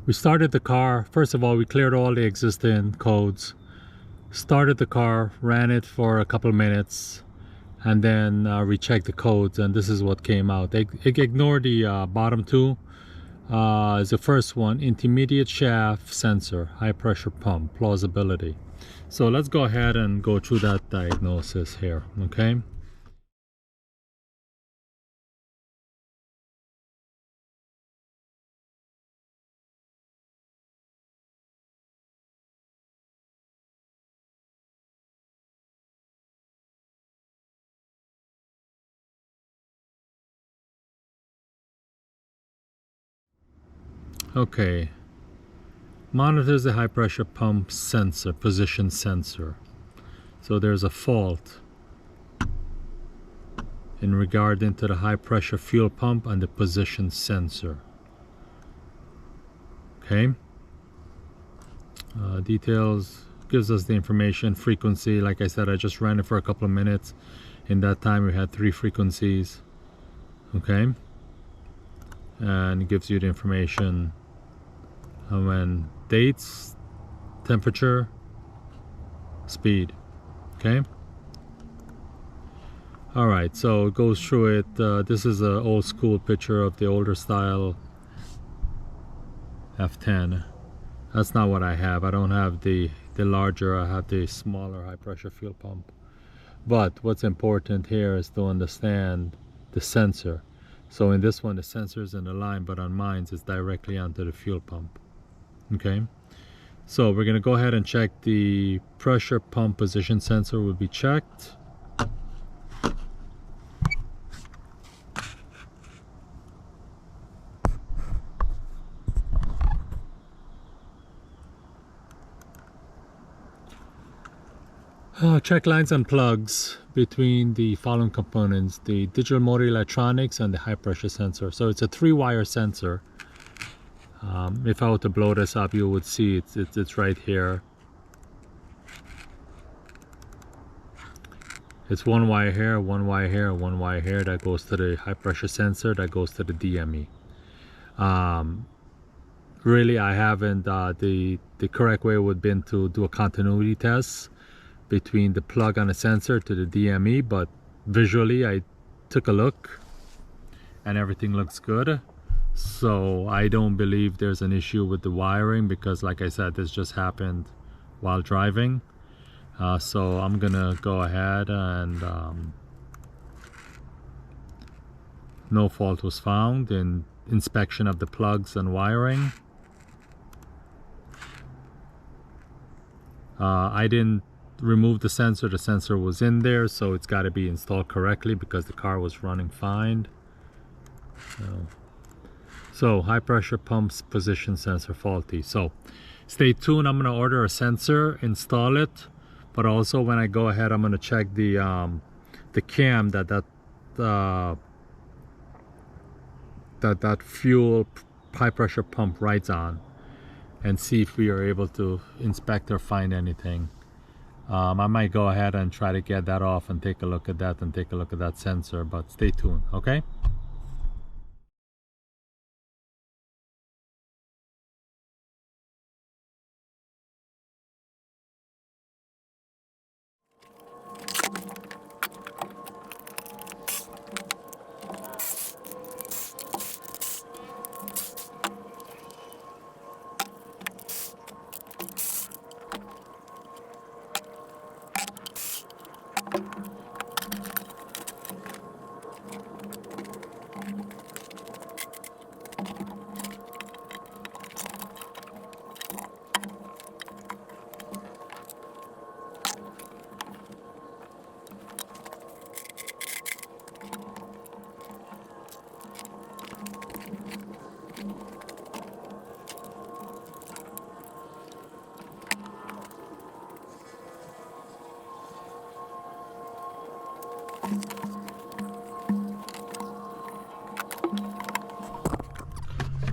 We started the car. First of all, we cleared all the existing codes, started the car, ran it for a couple minutes, and then rechecked the codes, and this is what came out. Ignore the bottom two. Is the first one, intermediate shaft sensor, high pressure pump, plausibility. So let's go ahead and go through that diagnosis here, okay? Okay, monitors the high pressure pump sensor, position sensor. So there's a fault in regard into the high pressure fuel pump and the position sensor. Okay, details gives us the information, frequency. Like I said, I just ran it for a couple of minutes. In that time we had 3 frequencies. Okay, and it gives you the information when dates, temperature, speed. Okay, all right, so it goes through it. This is an old school picture of the older style F10. That's not what I have. I don't have the larger, I have the smaller high pressure fuel pump. But what's important here is to understand the sensor. So in this one the sensor is in the line, but on mine it's directly onto the fuel pump. Okay, so we're going to go ahead and check the pressure pump position sensor will be checked. Check lines and plugs between the following components: the digital motor electronics and the high pressure sensor. So it's a 3-wire sensor. If I were to blow this up, you would see it's right here. It's 1 wire here, 1 wire here, 1 wire here. That goes to the high pressure sensor, that goes to the DME. Really, I haven't, the correct way would have been to do a continuity test between the plug on the sensor to the DME, but visually I took a look and everything looks good. So I don't believe there's an issue with the wiring, because like I said, this just happened while driving. So I'm gonna go ahead and no fault was found in inspection of the plugs and wiring. I didn't remove the sensor was in there, so it's got to be installed correctly because the car was running fine. So high pressure pumps position sensor faulty. So stay tuned. I'm going to order a sensor, install it, but also when I go ahead, I'm going to check the cam that fuel high pressure pump rides on, and see if we are able to inspect or find anything. I might go ahead and try to get that off and take a look at that and take a look at that sensor, but stay tuned, okay?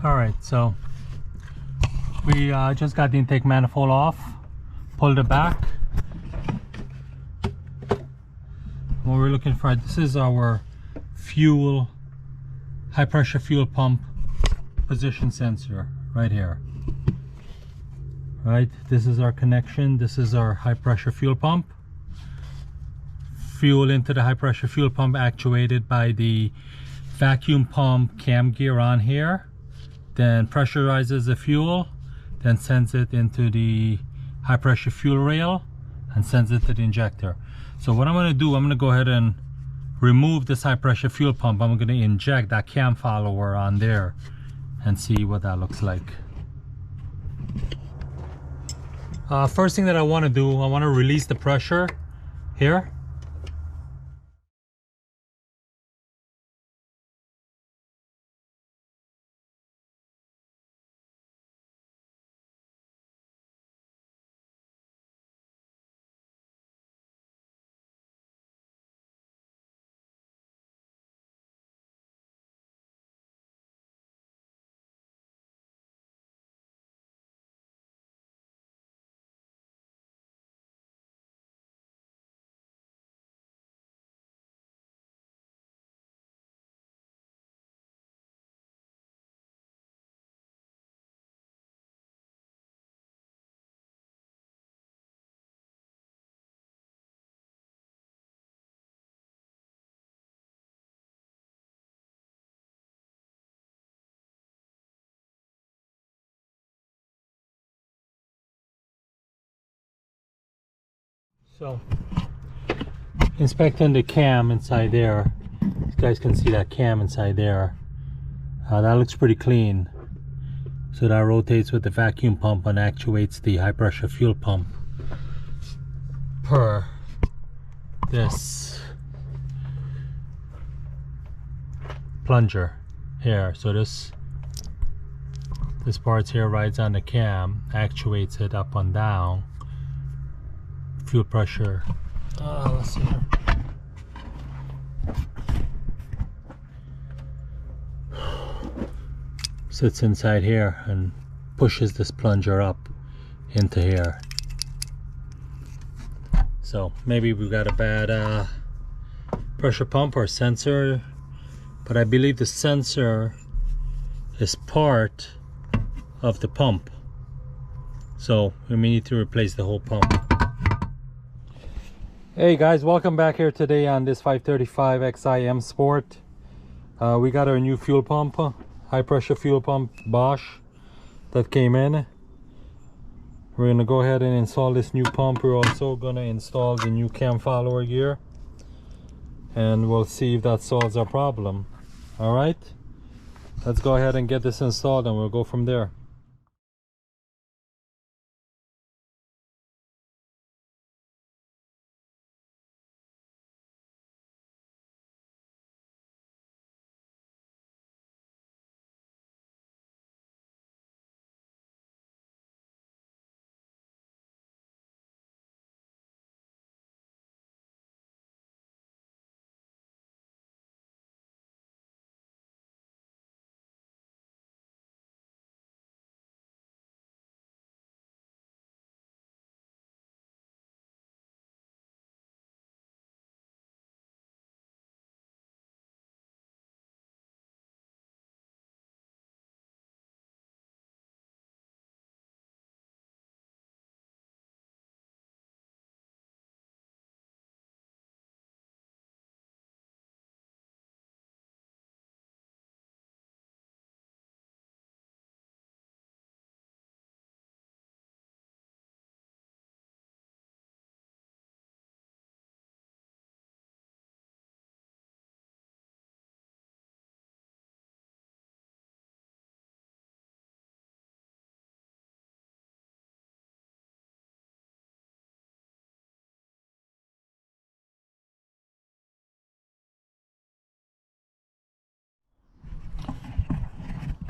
Alright, so we just got the intake manifold off, pulled it back. What we're looking for, this is our fuel, high pressure fuel pump position sensor right here. Right, this is our connection. This is our high pressure fuel pump. Fuel into the high pressure fuel pump actuated by the vacuum pump cam gear on here, then pressurizes the fuel, then sends it into the high pressure fuel rail and sends it to the injector. So what I'm going to do, I'm going to go ahead and remove this high pressure fuel pump. I'm going to inject that cam follower on there and see what that looks like. First thing that I want to do, I want to release the pressure here. So, inspecting the cam inside there, you guys can see that cam inside there. That looks pretty clean. So that rotates with the vacuum pump and actuates the high pressure fuel pump per this plunger here. So this part here rides on the cam, actuates it up and down. Fuel pressure, let's see here. Sits inside here and pushes this plunger up into here. So maybe we've got a bad pressure pump or sensor, but I believe the sensor is part of the pump, so we may need to replace the whole pump. Hey guys, welcome back here today on this 535 XIM Sport. We got our new fuel pump, high pressure fuel pump Bosch that came in. We're gonna go ahead and install this new pump. We're also gonna install the new cam follower gear, and we'll see if that solves our problem. All right, let's go ahead and get this installed and we'll go from there.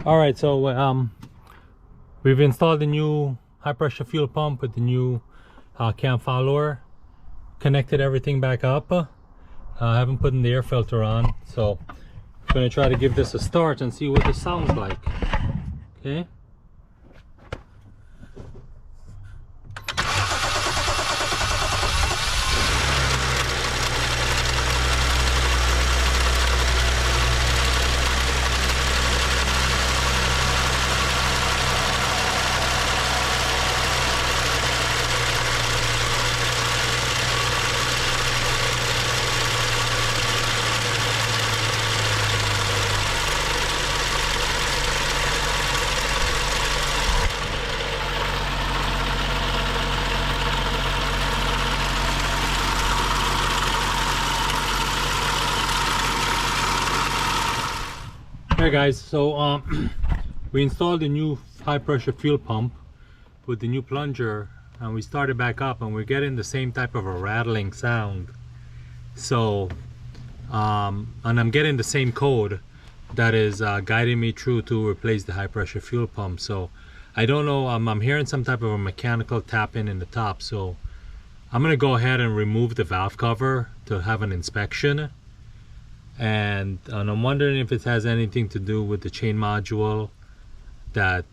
Alright, so we've installed the new high pressure fuel pump with the new cam follower, connected everything back up. I haven't put in the air filter on, so I'm going to try to give this a start and see what this sounds like. Okay. Alright guys, so we installed a new high pressure fuel pump with the new plunger, and we started back up and we're getting the same type of a rattling sound. So and I'm getting the same code that is guiding me through to replace the high pressure fuel pump. So I don't know, I'm hearing some type of a mechanical tapping in the top, so I'm gonna go ahead and remove the valve cover to have an inspection. And I'm wondering if it has anything to do with the chain module that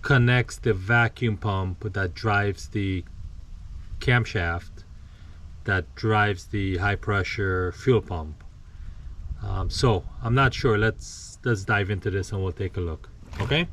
connects the vacuum pump that drives the camshaft that drives the high pressure fuel pump. So I'm not sure. Let's dive into this and we'll take a look. Okay.